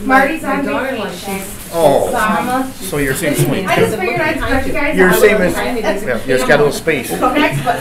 Marty's on vacation. Oh, Sama. so you're saying swing. I just figured I'd start you guys. You're out. same as, yeah, you just got a little space. Next one.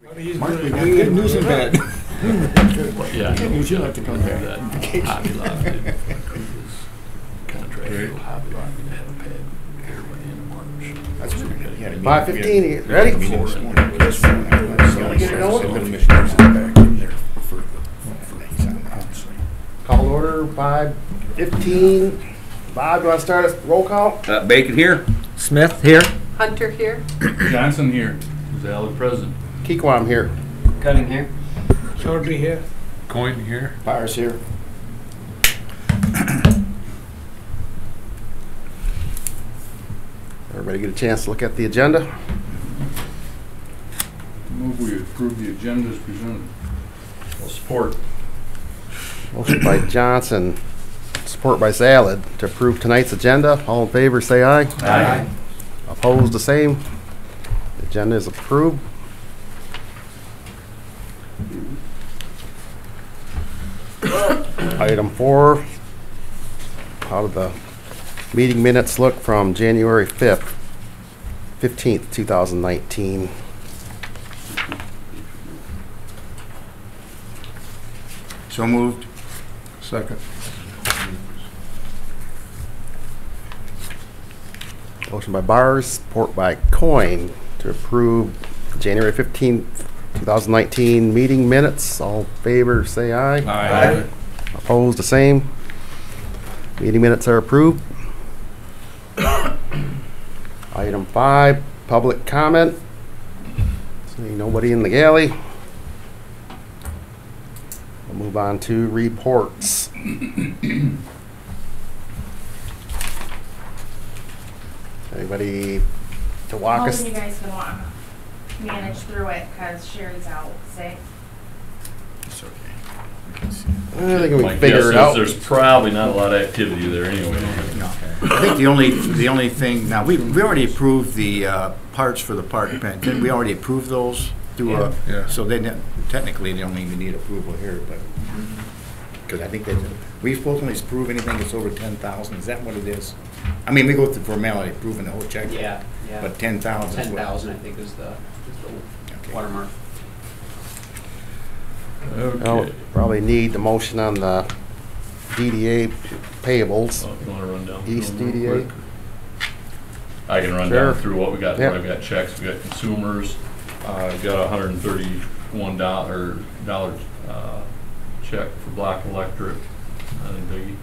Good news in bed. Yeah, would you like to come here? That Hobby Lobby contract for Hobby Lobby to have a pad here by the end of March. That's pretty good. 5:15, ready? Call order, 5:15. Bob, you want to start us? Roll call? Bacon here. Smith here. Hunter here. Johnson here. Zalek present. Keekwam here. Cutting here. Shortly here. Coin here. Byers here. Everybody get a chance to look at the agenda? Move we approve the agenda as presented. Well, support. Motion by Johnson, support by Salad to approve tonight's agenda. All in favor, say aye. Aye. Opposed, the same. The agenda is approved. Item 4, how did the meeting minutes look from January 15th, 2019? So moved. Second. Motion by Bars, support by Coin to approve January 15th, 2019 meeting minutes. All in favor, say aye. Aye. Opposed, the same. Meeting minutes are approved. Item 5, public comment. Seeing nobody in the galley. We'll move on to reports. Anybody to walk us? Hoping you guys can manage through it because Sherry's out sick. It's okay. We can see. I think we My can figure guess it is out. there's probably not a lot of activity there anyway. No. I think the only thing, now, we already approved the parts for the park bench. Didn't we already approve those? Yeah. So technically, they don't even need approval here, but, because I think we supposed to only approve anything that's over 10,000, is that what it is? I mean, we go through formality, approving the whole check. Yeah. But 10,000 is what? 10,000, I think, is the Okay. watermark. Okay. Well, probably need the motion on the DDA payables. Oh, you want to run down? East through them real DDA? quick? I can run Sure. down through what we got. Yep. I've got checks, we got consumers. Got $131 check for Black Electric, nothing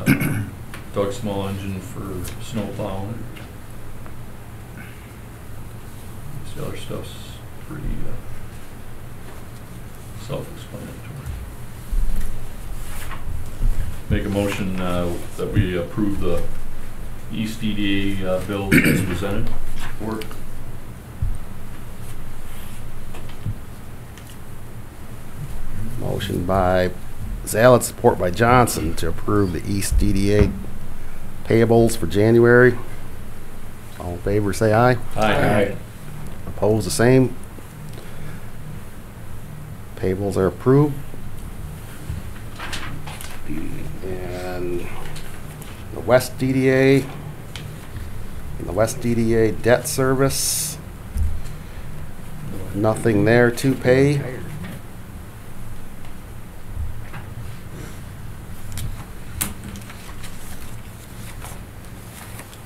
biggie. Doug Small Engine for snow plowing. The other stuff's pretty self-explanatory. Make a motion that we approve the East EDA bill as presented. Support. Motion by Salad, support by Johnson to approve the East DDA payables for January. All in favor, say aye. Aye. Opposed, the same. Payables are approved. And the West DDA, and the West DDA debt service, nothing there to pay.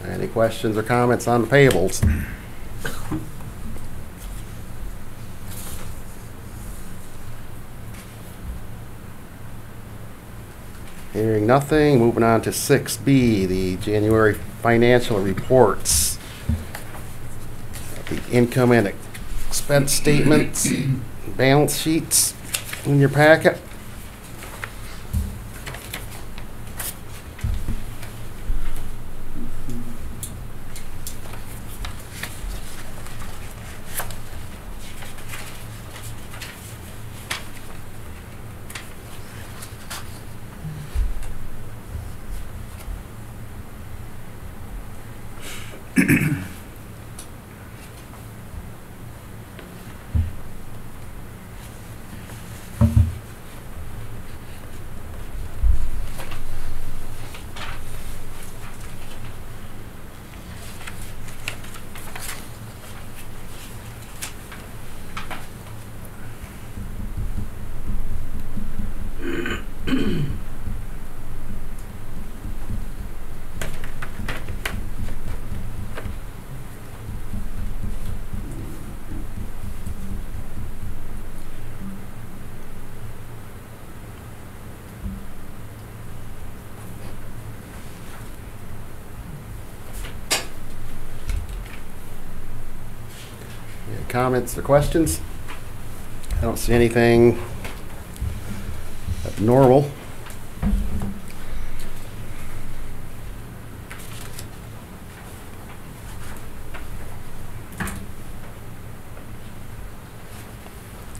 Any questions or comments on the payables? Hearing nothing, moving on to 6B, the January financial reports. The income and expense statements, balance sheets in your packet. Any comments or questions? I don't see anything abnormal.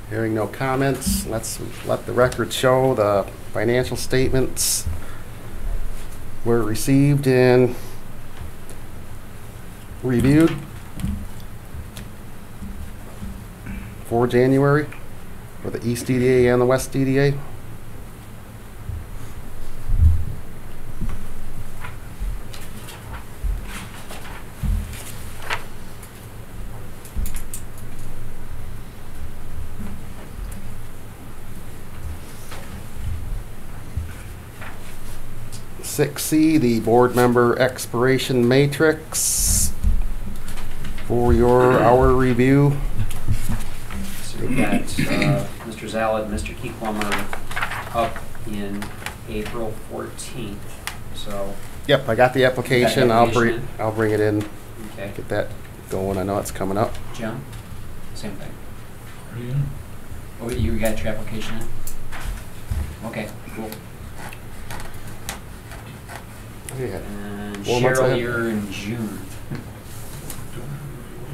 Hearing no comments, let's let the record show the financial statements were received and reviewed for January for the East EDA and the West EDA. Six C, the board member expiration matrix for our review. So we've got Mr. Zalad and Mr. Keyplummer up in April 14th. So Yep, I got the application. I'll bring it in. okay, Get that going. I know it's coming up. Jim, same thing. Are you? Oh, you got your application in? Okay, cool. Yeah. And 4 months Cheryl, ahead. you're in June.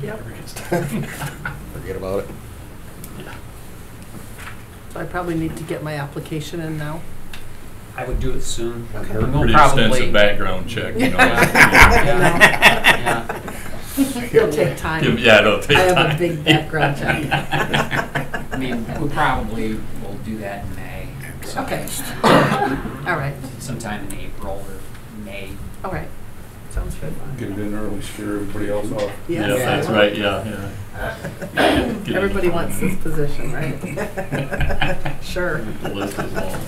Yep. Forget about it. So I probably need to get my application in now. I would do it soon. Okay. And we'll Pretty probably extensive background check, you know. Yeah. It'll take time. Yeah, it'll take I have time. a big background check. I mean, we probably will do that in May. Okay. All right. Sometime in April or May. All right. Sounds good. Get it in early, scare everybody else off. Yeah, Yes. that's right, yeah. Everybody wants this position, right? Sure. The list is long.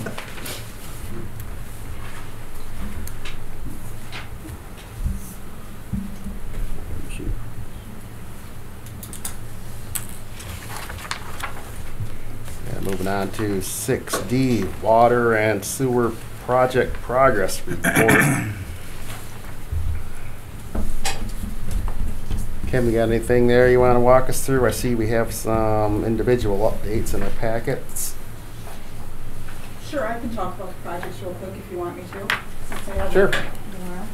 Yeah, moving on to 6D, water and sewer project progress report. Kim, you got anything there you want to walk us through? I see we have some individual updates in our packets. Sure, I can talk about the projects real quick if you want me to. Since I have Sure. it in a while.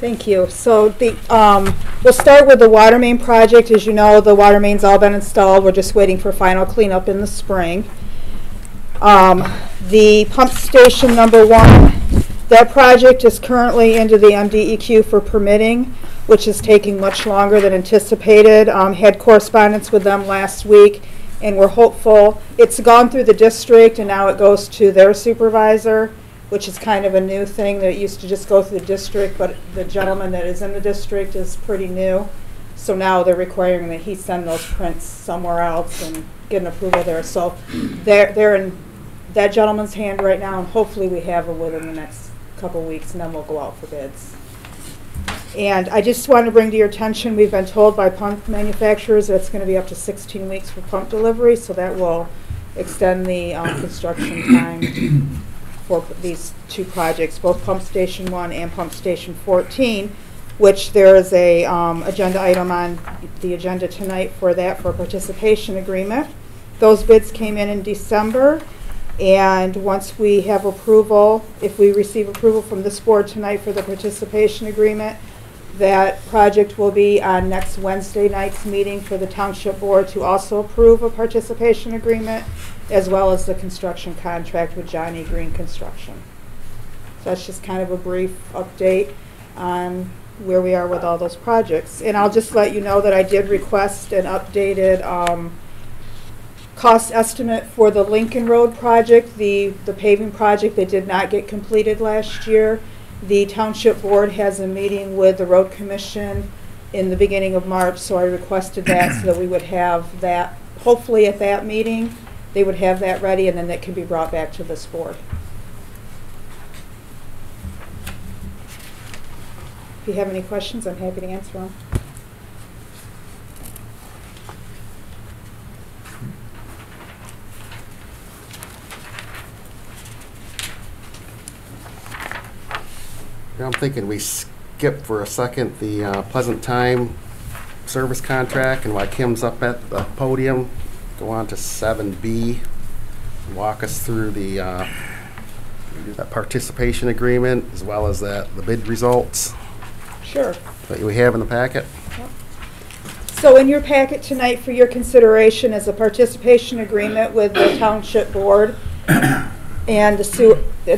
Thank you. So we'll start with the water main project. As you know, the water main's all been installed. We're just waiting for final cleanup in the spring. The pump station number 1, that project is currently into the MDEQ for permitting, which is taking much longer than anticipated. Had correspondence with them last week, and we're hopeful. It's gone through the district, and now it goes to their supervisor, which is kind of a new thing. That it used to just go through the district, but the gentleman that is in the district is pretty new. So now they're requiring that he send those prints somewhere else and get an approval there. So they're in that gentleman's hand right now, and hopefully we have it within the next couple weeks, and then we'll go out for bids. And I just want to bring to your attention, we've been told by pump manufacturers that it's going to be up to 16 weeks for pump delivery, so that will extend the construction time for these two projects, both Pump Station 1 and Pump Station 14, which there is a agenda item on the agenda tonight for that, for a participation agreement. Those bids came in December, and once we have approval, if we receive approval from this board tonight for the participation agreement, that project will be on next Wednesday night's meeting for the Township Board to also approve a participation agreement, as well as the construction contract with Johnny Green Construction. So that's just kind of a brief update on where we are with all those projects. And I'll just let you know that I did request an updated cost estimate for the Lincoln Road project, the paving project that did not get completed last year. The Township Board has a meeting with the Road Commission in the beginning of March, so I requested that so that we would have that, hopefully at that meeting, they would have that ready, and then that can be brought back to this board. If you have any questions, I'm happy to answer them. I'm thinking we skip for a second the Pleasant Time service contract, and while Kim's up at the podium, go on to 7B, walk us through the that participation agreement as well as the bid results. Sure. that we have in the packet? So in your packet tonight for your consideration is a participation agreement with the Township Board and the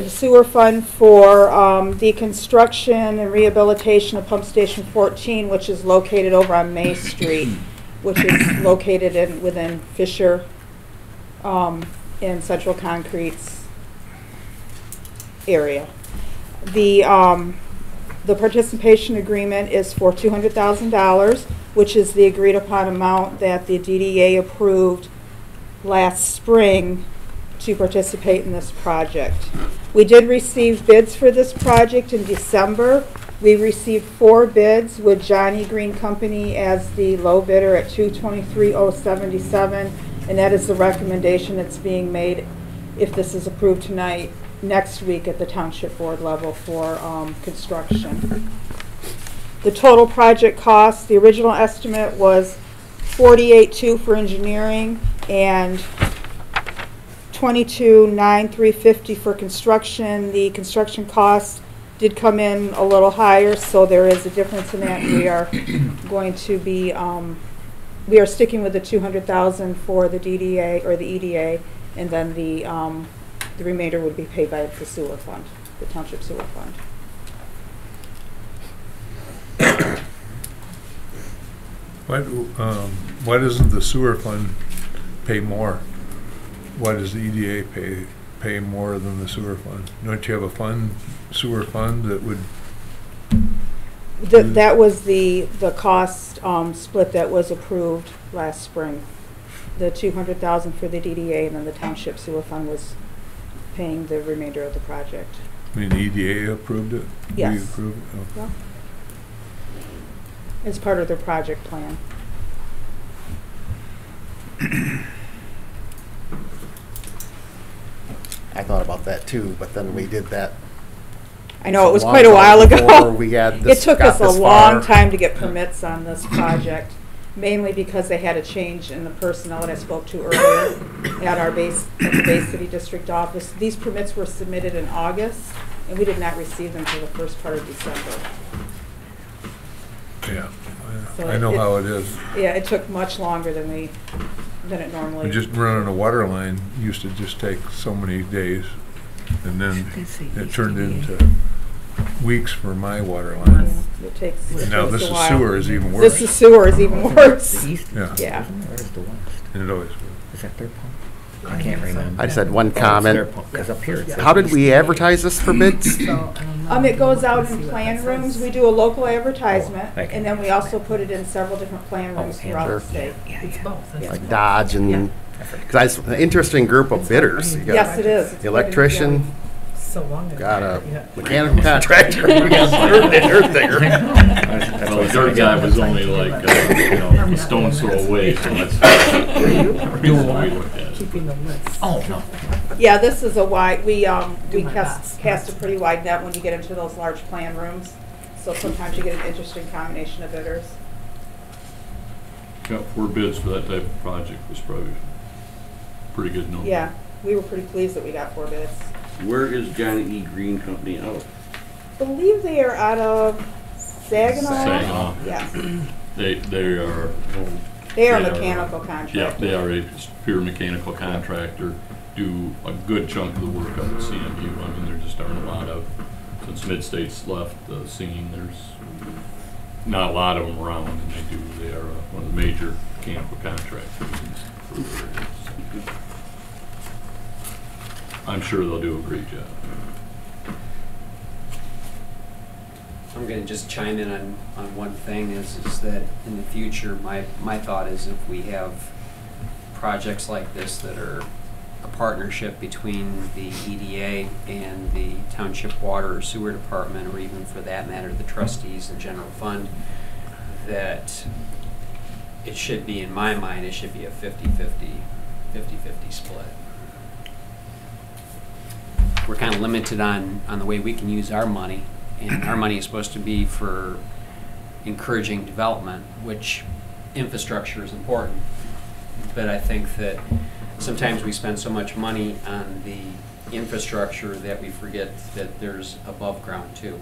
sewer fund for the construction and rehabilitation of Pump Station 14, which is located over on May Street, which is located within Fisher in Central Concrete's area. The participation agreement is for $200,000, which is the agreed upon amount that the DDA approved last spring to participate in this project. We did receive bids for this project in December. We received 4 bids with Johnny Green Company as the low bidder at $223,077, and that is the recommendation that's being made if this is approved tonight, next week at the Township Board level for construction. The total project cost, the original estimate was $48,200 for engineering and $22,950 for construction. The construction cost did come in a little higher, so there is a difference in that. We are going to be, we are sticking with the $200,000 for the DDA or the EDA, and then the remainder would be paid by the sewer fund, the Township Sewer Fund. Why doesn't the sewer fund pay more? Why does the EDA pay more than the sewer fund? Don't you have a sewer fund that would? That was the cost split that was approved last spring. The $200,000 for the DDA, and then the Township Sewer Fund was paying the remainder of the project. I mean, the EDA approved it? Yes. We approved it? Oh. Yeah. As part of their project plan. I thought about that too, but then we did that. I know, it was long quite a while before ago. we had It this- took got us a this long far. time to get permits on this project, mainly because they had a change in the personnel that I spoke to earlier at our base, at the Bay City District Office. These permits were submitted in August, and we did not receive them until the first part of December. Yeah, So I know it- how it is. Yeah, it took much longer than it normally. Just running a water line used to just take so many days, and then it turned into weeks for my water line. It takes Now a this is while. sewer is even worse. This is sewer is even worse. Yeah, Yeah. Where's the west? and it always Is that their pump? I can't remember. I just had one Oh, it's their comment. pump, 'cause up here it says How did east. we advertise this for bids? It goes out in plan rooms. We do a local advertisement, thank you. and then we also put it in several different plan rooms Oh, throughout the sure. state. Yeah, It's yeah. both. Yeah. Like Dodge Yeah. and, because an interesting group of bidders. You got Yes, it is. It's the electrician, So long ago. got a Yeah. mechanical contractor. Well, the dirt guy was only like, a stone's throw away, so that's the reason we looked at it. Keeping the list. Oh, no. Yeah, this is a wide, we Do my cast best. a pretty wide net when you get into those large plan rooms. So sometimes you get an interesting combination of bidders. Got 4 bids for that type of project was probably a pretty good number. Yeah, we were pretty pleased that we got 4 bids. Where is Johnny E. Green Company out? Believe they are out of Saginaw. Saginaw. Yes, They are, they are They a are, mechanical contractor. yeah, they are a pure mechanical contractor, do a good chunk of the work up at CMU. I mean, there just aren't a lot of, since Mid-State's left the scene, there's not a lot of them around, and they are one of the major mechanical contractors for the area. So I'm sure they'll do a great job. I'm gonna just chime in on one thing is that in the future, my thought is if we have projects like this that are a partnership between the EDA and the Township Water or Sewer Department, or even for that matter, the trustees and general fund, that it should be, in my mind, it should be a 50-50 split. We're kind of limited on the way we can use our money, and our money is supposed to be for encouraging development, which infrastructure is important. But I think that sometimes we spend so much money on the infrastructure that we forget that there's above ground too,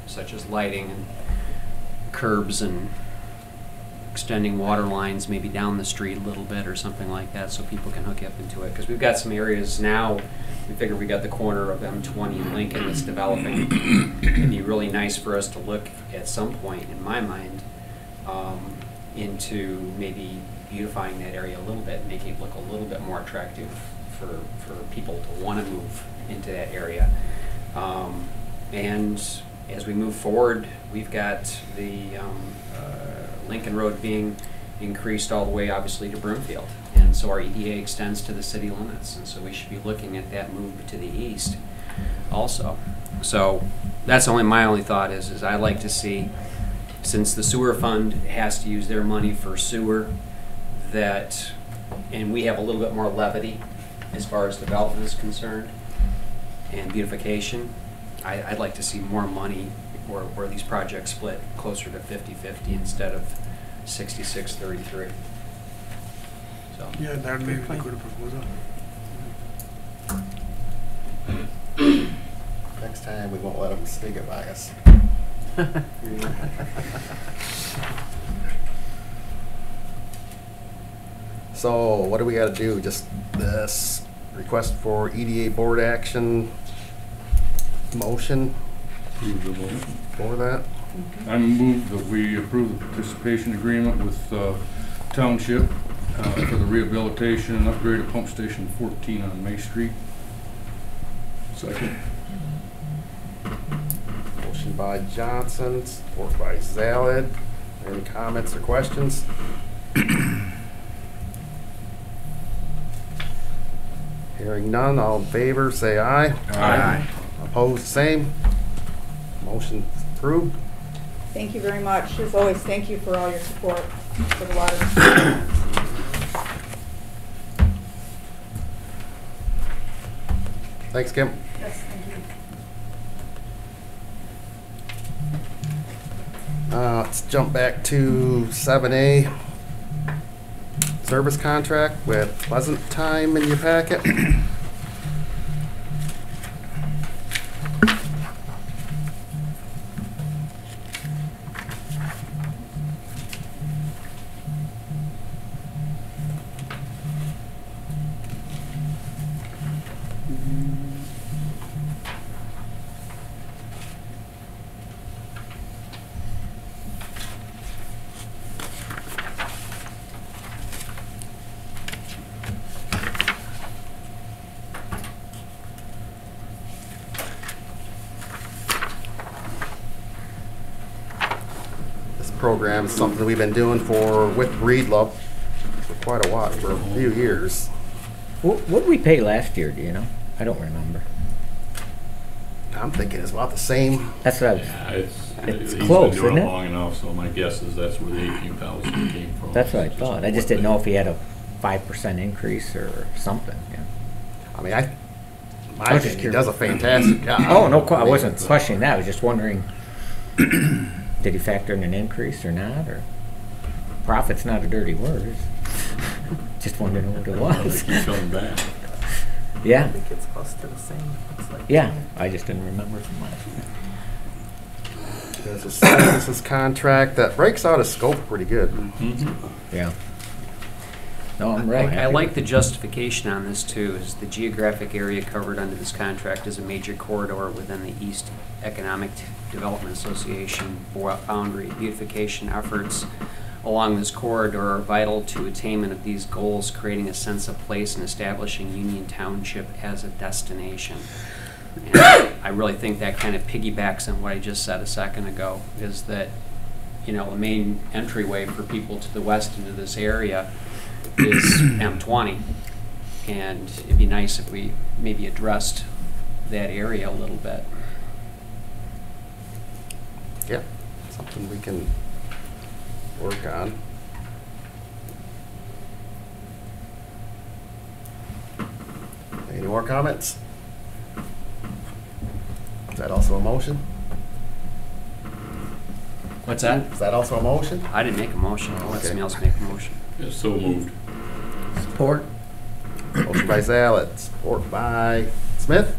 such as lighting and curbs and extending water lines maybe down the street a little bit or something like that so people can hook up into it. Because we've got some areas now, we figure we got the corner of M20 and Lincoln that's developing. It'd be really nice for us to look at some point, in my mind, into maybe beautifying that area a little bit, making it look a little bit more attractive for people to want to move into that area. And as we move forward, we've got the Lincoln Road being increased all the way, obviously, to Broomfield. And so our EDA extends to the city limits. And so we should be looking at that move to the east also. So that's my only thought is I'd like to see, since the sewer fund has to use their money for sewer, that, and we have a little bit more levity as far as development is concerned and beautification, I'd like to see more money where these projects split closer to 50-50 instead of 66-33. So. Yeah, that may be a good proposal. Next time, we won't let them sneak it by us. So, what do we gotta do? Just this request for EDA board action motion Approve the motion. for that? I move that we approve the participation agreement with Township for the rehabilitation and upgrade of pump station 14 on May Street. Second. Motion by Johnson, support by Zalid. Any comments or questions? Hearing none, all in favor, say aye. Aye. Opposed, same. Motion approved. Thank you very much. As always, thank you for all your support for the water. Thanks, Kim. Yes, thank you. Let's jump back to 7A. Service contract with Pleasant Time in your packet. Program is something that we've been doing with Breedlove for quite a while, for a few years. What did we pay last year, do you know? I don't remember. I'm thinking it's about the same. That's what I was, Yeah, it's he's close, been doing isn't it it? long enough, so my guess is that's where the 18,000 came from. that's what I thought. I just didn't know if he had a 5% increase or something, yeah. I mean, my I was just opinion, he does a fantastic job. Oh, no, I mean, wasn't it's, questioning that. I was just wondering, did he factor in an increase or not? Or profit's not a dirty word. Just wondering what it was. Keep coming back. Yeah, I think it's close to the same. Looks like. yeah. I just didn't remember from last year. There's a services contract that breaks out of scope pretty good. Yeah. No, I'm right. I like the justification on this too, is the geographic area covered under this contract is a major corridor within the East Economic Development Association boundary. Beautification efforts along this corridor are vital to attainment of these goals, creating a sense of place and establishing Union Township as a destination. And I really think that kind of piggybacks on what I just said a second ago, is that, you know, the main entryway for people to the west into this area is M20, and it'd be nice if we maybe addressed that area a little bit. Yeah, something we can work on. Any more comments? Is that also a motion? What's that? Is that also a motion? I didn't make a motion. I'll let Okay. somebody else make a motion. Yeah, so moved. Support. Motion by Zalid, support by Smith.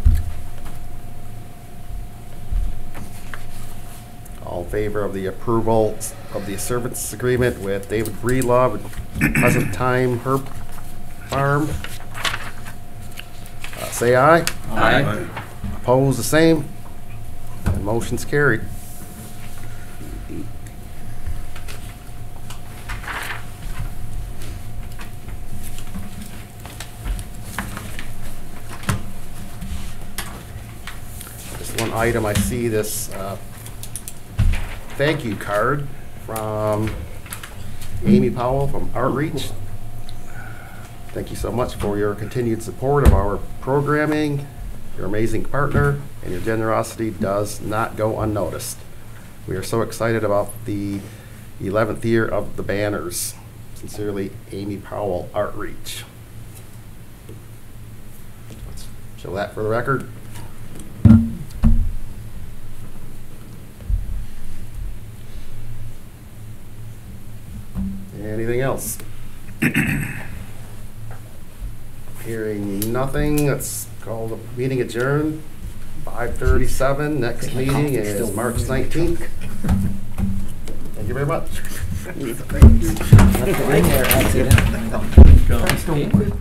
All All in favor of the approval of the service agreement with David Breedlove, present time Herb Farm? Say aye. Aye. Opposed, the same. And motion's carried. Just one item, I see this thank you card from Amy Powell from Outreach. Thank you so much for your continued support of our programming, your amazing partner, and your generosity does not go unnoticed. We are so excited about the 11th year of the banners. Sincerely, Amy Powell, Outreach. Let's show that for the record. Anything else? Hearing nothing, let's call the meeting adjourned. 5:37. Next meeting is March 19th. Thank you very much. Left it in there, accidentally.